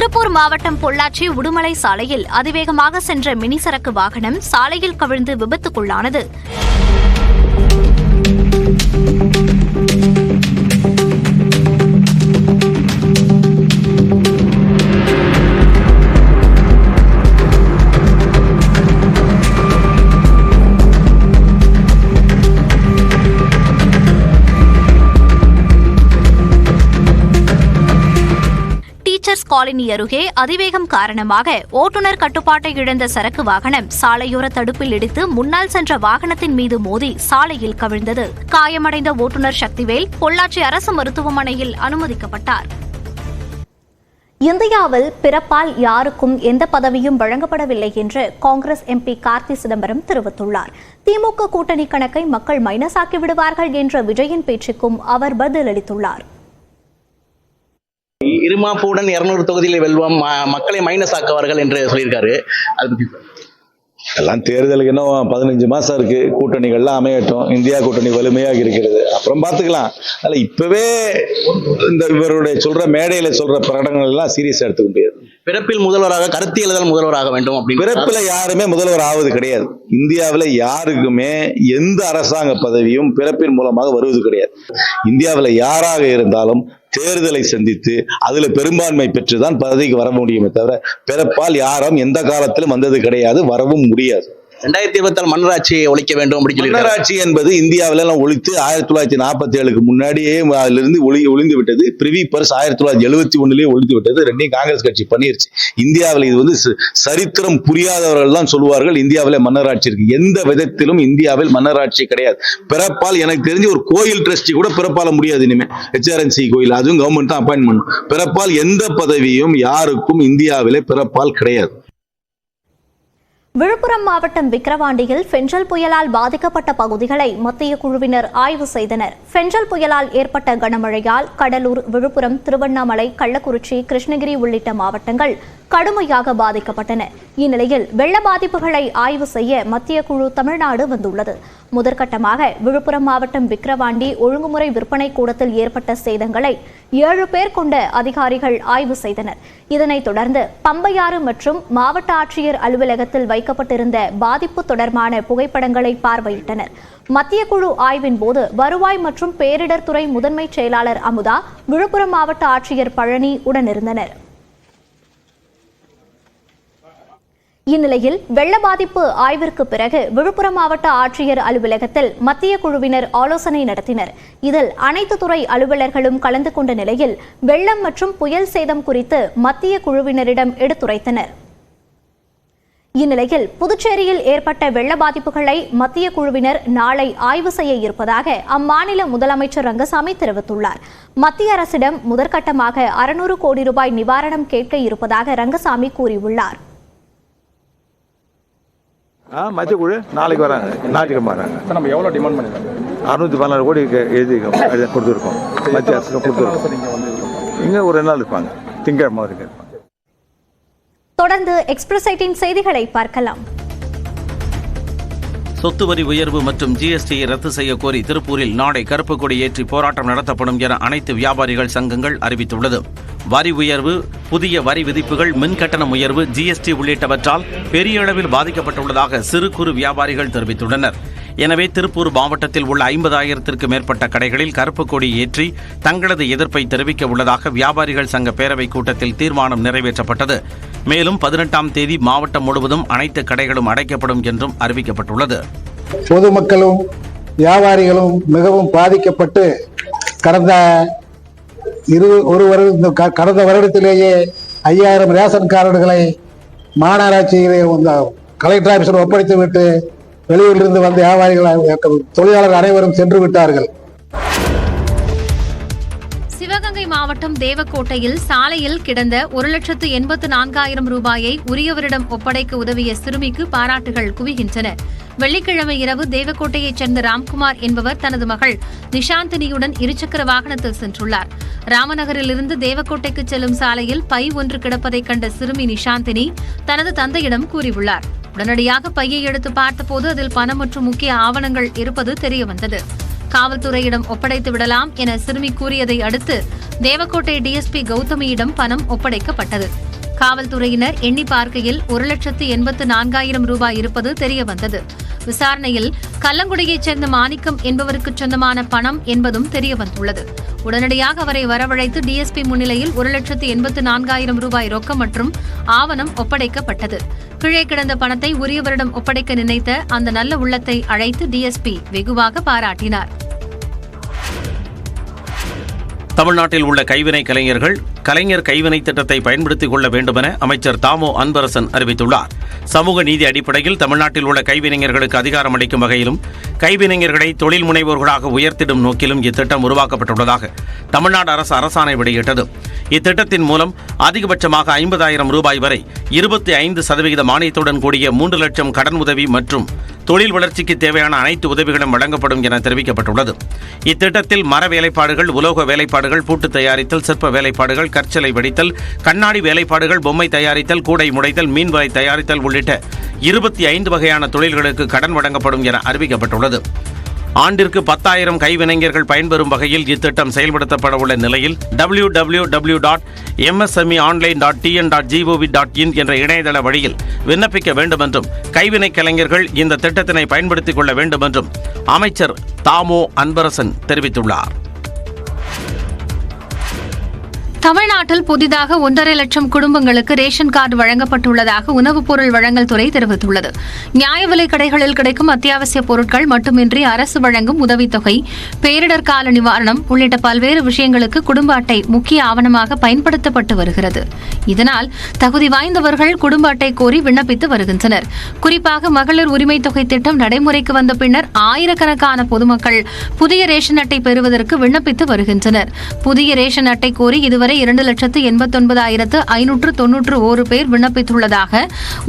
திருப்பூர் மாவட்டம் பொள்ளாச்சி உடுமலை சாலையில் அதிவேகமாக சென்ற மினி சரக்கு வாகனம் சாலையில் கவிழ்ந்து விபத்துக்குள்ளானது. காலனி அருகே அதிவேகம் காரணமாக ஓட்டுநர் கட்டுப்பாட்டை இழந்த சரக்கு வாகனம் சாலையோர தடுப்பில் இடித்து முன்னால் சென்ற வாகனத்தின் மீது மோதி சாலையில் கவிழ்ந்தது. காயமடைந்த ஓட்டுநர் சக்திவேல் பொள்ளாச்சி அரசு மருத்துவமனையில் அனுமதிக்கப்பட்டார். இந்தியாவில் பிறப்பால் யாருக்கும் எந்த பதவியும் வழங்கப்படவில்லை என்று காங்கிரஸ் எம்பி கார்த்தி சிதம்பரம் தெரிவித்துள்ளார். திமுக கூட்டணி கணக்கை மக்கள் மைனஸ் ஆக்கி விடுவார்கள் என்ற விஜயின் பேச்சுக்கும் அவர் பதிலளித்துள்ளார். இருமாப்புடன் 200 தொகுதியில் வெல்வோம், மக்களை மைனஸ் ஆக்குவார்கள் என்று சொல்லியிருக்காரு. எல்லாம் தேர்தலுக்கு இன்னும் 15 மாசம் இருக்கு. கூட்டணிகள்லாம் அமையட்டும். இந்தியா கூட்டணி வலிமையாக இருக்கிறது, அப்புறம் பார்த்துக்கலாம். அதனால இப்பவே இந்த இவருடைய சொல்ற மேடையில சொல்ற பிரகடனங்கள் எல்லாம் சீரியஸா எடுத்துக்க முடியாது. பிறப்பில் முதல்வராக கருத்தியல் முதல்வராக வேண்டும் அப்படின்னு பிறப்பில யாருமே முதல்வர் ஆவது கிடையாது. இந்தியாவில் யாருக்குமே எந்த அரசாங்க பதவியும் பிறப்பின் மூலமாக வருவது கிடையாது. இந்தியாவில் யாராக இருந்தாலும் தேர்தலை சந்தித்து அதுல பெரும்பான்மை பெற்றுதான் பதவிக்கு வர முடியுமே தவிர பிறப்பால் யாரும் எந்த காலத்திலும் வந்தது கிடையாது, வரவும் முடியாது. 2026 மன்னராட்சியை ஒழிக்க வேண்டும் அப்படின்னு சொல்லி, மன்னராட்சி என்பது இந்தியாவில எல்லாம் ஒழித்து 1947க்கு முன்னாடியே அதிலிருந்து ஒழிந்து விட்டது. பிரிவி பர்ஸ் 1971 ஒழித்து விட்டது. ரெண்டையும் காங்கிரஸ் கட்சி பண்ணிருச்சு. இந்தியாவில் இது வந்து சரித்திரம் புரியாதவர்கள் தான் சொல்லுவார்கள் இந்தியாவில மன்னராட்சி இருக்கு. எந்த விதத்திலும் இந்தியாவில் மன்னராட்சி கிடையாது. பிறப்பால் எனக்கு தெரிஞ்சு ஒரு கோயில் ட்ரஸ்டி கூட பிறப்பால முடியாது. இனிமே HRNC கோயில், அதுவும் கவர்மெண்ட் தான் அப்பாயின்மெண்ட். பிறப்பால் எந்த பதவியும் யாருக்கும் இந்தியாவிலே பிறப்பால் கிடையாது. விழுப்புரம் மாவட்டம் விக்கிரவாண்டியில் பெஞ்சல் புயலால் பாதிக்கப்பட்ட பகுதிகளை மத்திய குழுவினர் ஆய்வு செய்தனர். பெஞ்சல் புயலால் ஏற்பட்ட கனமழையால் கடலூர், விழுப்புரம், திருவண்ணாமலை, கள்ளக்குறிச்சி, கிருஷ்ணகிரி உள்ளிட்ட மாவட்டங்கள் கடுமையாக பாதிக்கப்பட்டன. இந்நிலையில் வெள்ள பாதிப்புகளை ஆய்வு செய்ய மத்திய குழு தமிழ்நாடு வந்துள்ளது. முதற்கட்டமாக விழுப்புரம் மாவட்டம் விக்கிரவாண்டி ஒழுங்குமுறை விற்பனை கூடத்தில் ஏற்பட்ட சேதங்களை 7 பேர் கொண்ட அதிகாரிகள் ஆய்வு செய்தனர். இதனைத் தொடர்ந்து பம்பையாறு மற்றும் மாவட்ட ஆட்சியர் அலுவலகத்தில் வைக்கப்பட்டிருந்த பாதிப்பு தொடர்பான புகைப்படங்களை பார்வையிட்டனர். மத்திய குழு ஆய்வின் போது வருவாய் மற்றும் பேரிடர் துறை முதன்மை செயலாளர் அமுதா, விழுப்புரம் மாவட்ட ஆட்சியர் பழனி உடனிருந்தனர். இந்நிலையில் வெள்ள பாதிப்பு ஆய்விற்கு பிறகு விழுப்புரம் மாவட்ட ஆட்சியர் அலுவலகத்தில் மத்திய குழுவினர் ஆலோசனை நடத்தினர். இதில் அனைத்து துறை அலுவலர்களும் கலந்து கொண்ட நிலையில் வெள்ளம் மற்றும் புயல் சேதம் குறித்து மத்திய குழுவினரிடம் எடுத்துரைத்தனர். இந்நிலையில் புதுச்சேரியில் ஏற்பட்ட வெள்ள பாதிப்புகளை மத்திய குழுவினர் நாளை ஆய்வு செய்ய இருப்பதாக அம்மாநில முதலமைச்சர் ரங்கசாமி தெரிவித்துள்ளார். மத்திய அரசிடம் முதற்கட்டமாக 600 கோடி ரூபாய் நிவாரணம் கேட்க இருப்பதாக ரங்கசாமி கூறியுள்ளார். மத்திய குழு நாளைக்கு வராங்க, ஞாயிற்றுக்கிழமை வராங்க. நம்ம எவ்வளோ டிமாண்ட் பண்ணிருக்கோம்? 614 கோடி எழுதி கொடுத்துருக்கோம். மத்திய அரசு கொடுத்துருக்கோம். இங்கே ஒரு 2 நாள் இருப்பாங்க, திங்கட்கிழமை வரைக்கும் இருப்பாங்க. தொடர்ந்து எக்ஸ்பிரஸ் 18 செய்திகளை பார்க்கலாம். சொத்து வரி உயர்வு மற்றும் GSTயை ரத்து செய்ய கோரி திருப்பூரில் நாளை கருப்பு கொடி ஏற்றி போராட்டம் நடத்தப்படும் என அனைத்து வியாபாரிகள் சங்கங்கள் அறிவித்துள்ளது. வரி உயர்வு, புதிய வரி விதிப்புகள், மின்கட்டணம் உயர்வு, GST உள்ளிட்டவற்றால் பெரிய அளவில் பாதிக்கப்பட்டுள்ளதாக சிறு குறு வியாபாரிகள் தெரிவித்துள்ளனர். எனவே திருப்பூர் மாவட்டத்தில் உள்ள 50,000த்திற்கு மேற்பட்ட கடைகளில் கருப்பு கொடி ஏற்றி தங்களது எதிர்ப்பை தெரிவிக்க உள்ளதாக வியாபாரிகள் சங்க பேரவைக் கூட்டத்தில் தீர்மானம் நிறைவேற்றப்பட்டது. மேலும் 18ஆம் தேதி மாவட்டம் முழுவதும் அனைத்து கடைகளும் அடைக்கப்படும் என்றும் அறிவிக்கப்பட்டுள்ளது. பொதுமக்களும் வியாபாரிகளும் மிகவும் பாதிக்கப்பட்டு கடந்த வருடத்திலேயே 5000 ரேஷன் கார்டுகளை மாநகராட்சியிலே கலெக்டர் ஆபீஸில் ஒப்படைத்துவிட்டு வெளியூரிலிருந்து வந்த வியாபாரிகள், தொழிலாளர்கள் அனைவரும் சென்று விட்டார்கள். சிவகங்கை மாவட்டம் தேவக்கோட்டையில் சாலையில் கிடந்த 1,84,000 ரூபாயை உரியவரிடம் ஒப்படைக்க உதவிய சிறுமிக்கு பாராட்டுகள் குவிகின்றன. வெள்ளிக்கிழமை இரவு தேவக்கோட்டையைச் சேர்ந்த ராம்குமார் என்பவர் தனது மகள் நிஷாந்தினியுடன் இருசக்கர வாகனத்தில் சென்றுள்ளார். ராமநகரிலிருந்து தேவக்கோட்டைக்கு செல்லும் சாலையில் பை ஒன்று கிடப்பதை கண்ட சிறுமி நிஷாந்தினி தனது தந்தையிடம் கூறியுள்ளார். உடனடியாக பையை எடுத்து பார்த்தபோது அதில் பணம் மற்றும் முக்கிய ஆவணங்கள் இருப்பது தெரியவந்தது. காவல்துறையிடம் ஒப்படைத்து விடலாம் என சிறுமி கூறியதை அடுத்து தேவக்கோட்டை டிஎஸ்பி கௌதமியிடம் பணம் ஒப்படைக்கப்பட்டது. காவல்துறையினர் எண்ணி பார்க்கையில் 1,84,000 ரூபாய் இருப்பது தெரியவந்தது. விசாரணையில் கல்லங்குடியைச் சேர்ந்த மாணிக்கம் என்பவருக்கு சொந்தமான பணம் என்பதும் தெரியவந்துள்ளது. உடனடியாக அவரை வரவழைத்து டிஎஸ்பி முன்னிலையில் 1,84,000 ரூபாய் ரொக்கம் மற்றும் ஆவணம் ஒப்படைக்கப்பட்டது. கீழே கிடந்த பணத்தை உரியவரிடம் ஒப்படைக்க நினைத்த அந்த நல்ல உள்ளத்தை அழைத்து டிஎஸ்பி வெகுவாக பாராட்டினார். தமிழ்நாட்டில் உள்ள கைவினை கலைஞர்கள் கலைஞர் கைவினை திட்டத்தை பயன்படுத்திக் கொள்ள வேண்டும் என அமைச்சர் தாமோ அன்பரசன் அறிவித்துள்ளார். சமூக நீதி அடிப்படையில் தமிழ்நாட்டில் உள்ள கைவினைஞர்களுக்கு அதிகாரம் அளிக்கும் வகையிலும் கைவினைஞர்களை தொழில் முனைவோர்களாக உயர்த்திடும் நோக்கிலும் இத்திட்டம் உருவாக்கப்பட்டுள்ளதாக தமிழ்நாடு அரசு அரசாணை வெளியிட்டது. இத்திட்டத்தின் மூலம் அதிகபட்சமாக 50,000 ரூபாய் வரை 25% மானியத்துடன் கூடிய 3 லட்சம் கடன் உதவி மற்றும் தொழில் வளர்ச்சிக்கு தேவையான அனைத்து உதவிகளும் வழங்கப்படும் என தெரிவிக்கப்பட்டுள்ளது. இத்திட்டத்தில் மர வேலைப்பாடுகள், உலோக வேலைப்பாடுகள், பூட்டு தயாரித்தல், சிற்ப வேலைப்பாடுகள், கற்சிலை வடித்தல், கண்ணாடி வேலைப்பாடுகள், பொம்மை தயாரித்தல், கூடை முடைத்தல், மீன் வலை தயாரித்தல் உள்ளிட்ட 25 வகையான தொழில்களுக்கு கடன் வழங்கப்படும் என அறிவிக்கப்பட்டுள்ளது. ஆண்டிற்கு 10,000 கைவினைஞர்கள் பயன்பெறும் வகையில் இத்திட்டம் செயல்படுத்தப்பட உள்ள நிலையில் www.msmeonline.tn.gov.in என்ற இணையதள வழியில் விண்ணப்பிக்க வேண்டும் என்றும் கைவினை கலைஞர்கள் இந்த திட்டத்தினை பயன்படுத்திக் கொள்ள வேண்டும் என்றும் அமைச்சர் தாமோ அன்பரசன் தெரிவித்துள்ளார். தமிழ்நாட்டில் புதிதாக 1.5 லட்சம் குடும்பங்களுக்கு ரேஷன் கார்டு வழங்கப்பட்டுள்ளதாக உணவுப் பொருள் வழங்கல் துறை தெரிவித்துள்ளது. நியாய விலைக் கடைகளில் கிடைக்கும் அத்தியாவசிய பொருட்கள் மட்டுமின்றி அரசு வழங்கும் உதவித்தொகை, பேரிடர் கால நிவாரணம் உள்ளிட்ட பல்வேறு விஷயங்களுக்கு குடும்ப அட்டை முக்கிய ஆவணமாக பயன்படுத்தப்பட்டு வருகிறது. இதனால் தகுதி வாய்ந்தவர்கள் குடும்ப அட்டை கோரி விண்ணப்பித்து வருகின்றனர். குறிப்பாக மகளிர் உரிமை தொகை திட்டம் நடைமுறைக்கு வந்த பின்னர் ஆயிரக்கணக்கான பொதுமக்கள் புதிய ரேஷன் அட்டை பெறுவதற்கு விண்ணப்பித்து வருகின்றனர். புதிய ரேஷன் அட்டை கோரி இதுவரை 2,89,591 பேர் விண்ணப்பித்துள்ளதாக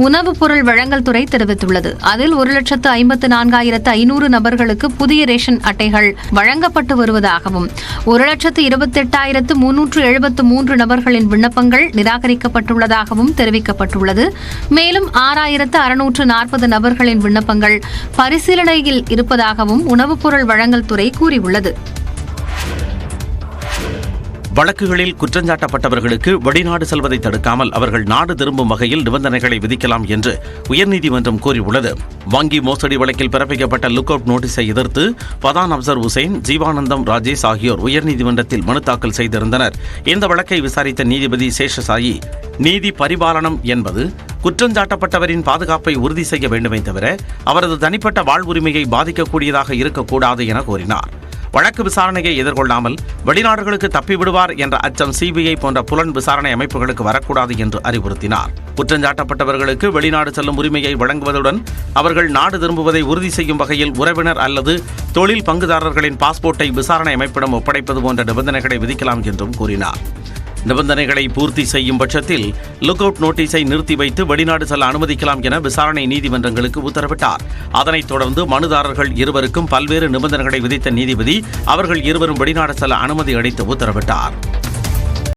உணவுப் பொருள் வழங்கல் துறை தெரிவித்துள்ளது. அதில் 1,54,500 நபர்களுக்கு புதிய ரேஷன் அட்டைகள் வழங்கப்பட்டு வருவதாகவும் 1,28,373 நபர்களின் விண்ணப்பங்கள் நிராகரிக்கப்பட்டுள்ளதாகவும் தெரிவிக்கப்பட்டுள்ளது. மேலும் 6,640 நபர்களின் விண்ணப்பங்கள் பரிசீலனையில் இருப்பதாகவும் உணவுப் பொருள் வழங்கல் துறை கூறியுள்ளது. வழக்குகளில் குற்றஞ்சாட்டப்பட்டவர்களுக்கு வெளிநாடு செல்வதை தடுக்காமல் அவர்கள் நாடு திரும்பும் வகையில் நிபந்தனைகளை விதிக்கலாம் என்று உயர்நீதிமன்றம் கூறியுள்ளது. வங்கி மோசடி வழக்கில் பிறப்பிக்கப்பட்ட லுக் அவுட் நோட்டீஸை எதிர்த்து பதான் அப்சர் உசேன், ஜீவானந்தம் ராஜேஷ் ஆகியோர் உயர்நீதிமன்றத்தில் மனு தாக்கல் செய்திருந்தனர். இந்த வழக்கை விசாரித்த நீதிபதி சேஷசாயி, நீதி பரிபாலனம் என்பது குற்றஞ்சாட்டப்பட்டவரின் பாதுகாப்பை உறுதி செய்ய வேண்டுமே தவிர அவரது தனிப்பட்ட வாழ்வுரிமையை பாதிக்கக்கூடியதாக இருக்கக்கூடாது என கூறினார். வழக்கு விசாரணையை எதிர்கொள்ளாமல் வெளிநாடுகளுக்கு தப்பிவிடுவார் என்ற அச்சம் சிபிஐ போன்ற புலன் விசாரணை அமைப்புகளுக்கு வரக்கூடாது என்று அறிவுறுத்தினார். குற்றஞ்சாட்டப்பட்டவர்களுக்கு வெளிநாடு செல்லும் உரிமையை வழங்குவதுடன் அவர்கள் நாடு திரும்புவதை உறுதி செய்யும் வகையில் உறவினர் அல்லது தொழில் பங்குதாரர்களின் பாஸ்போர்ட்டை விசாரணை அமைப்பிடம் ஒப்படைப்பது போன்ற நிபந்தனைகளை விதிக்கலாம் என்றும் கூறினார். நிபந்தனைகளை பூர்த்தி செய்யும் பட்சத்தில் லுக் அவுட் நோட்டீஸை நிறுத்தி வைத்து வெளிநாடு செல்ல அனுமதிக்கலாம் என விசாரணை நீதிமன்றங்களுக்கு உத்தரவிட்டார். அதனைத் தொடர்ந்து மனுதாரர்கள் இருவருக்கும் பல்வேறு நிபந்தனைகளை விதித்த நீதிபதி அவர்கள் இருவரும் வெளிநாடு செல்ல அனுமதி அளித்து உத்தரவிட்டார்.